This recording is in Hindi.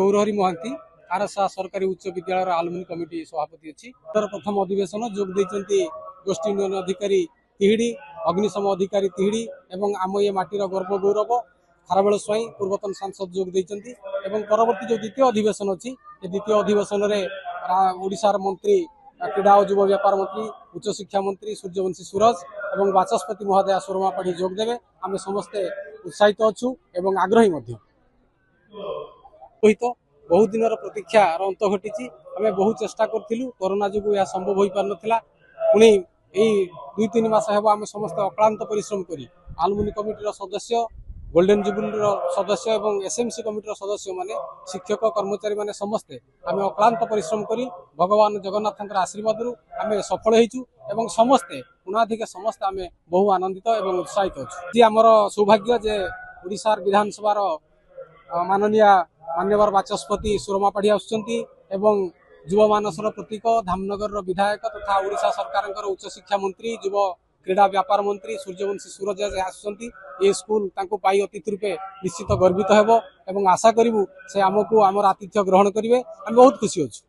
गौरहरी महांती आरसा सरकारी उच्च विद्यालय आलुमिनी कमिटी सभापति अच्छी तर प्रथम अधिवेशन जोग देते गोष्ठी उन्नयन अधिकारी तिहिड़ी अग्निशम अधिकारी तिहिड़ी एवं आम ये माटीर गर्व गौरव खारबेल स्वाई पूर्वतन सांसद जोग देते परवर्ती जो द्वितीय अधिवेशन अच्छी द्वितीय अधिवेशन में ओडिशार मंत्री क्रीड़ा और युव व्यापार मंत्री उच्च शिक्षा मंत्री सूर्यवंशी सूरज और बाचस्पति महोदया सुरमा पाढ़ी जोगदेवे आम समस्ते उत्साहित अच्छु एवं आग्रही बहुत दिन प्रतीक्षार अंत घटी आम बहुत चेष्टा करूँ कोरोना जो यह संभव हो पार नाला पुणी यही 2-3 मास है आम समस्त अक्लांत परिश्रम कर आलुमिनी कमिटीर सदस्य गोल्डन जुबुली सदस्य और एसएमसी कमिटीर सदस्य माने शिक्षक कर्मचारी माने समस्ते आम अक्लांत परिश्रम कर भगवान जगन्नाथ आशीर्वाद आम सफल होइछु समस्ते उनाधिक समस्ते आम बहु आनंदित और उत्साहित अच्छु जी आमर सौभाग्य जे ओडिशार विधानसभार माननीय मान्यवर बाचस्पति सुरमा पाढ़ी आसुचंती एवं युव मानसर प्रतीक धामनगर विधायक तथा ओडिशा सरकार उच्च शिक्षा मंत्री युव क्रीड़ा व्यापार मंत्री सूर्यवंशी सूरज आसुचंती ये स्कूल पाई अतिथि रूपे निश्चित गर्वित हेबो एवं आशा करिवु से आमको आमर आतिथ्य ग्रहण करिवे आम बहुत खुशी अच्छु।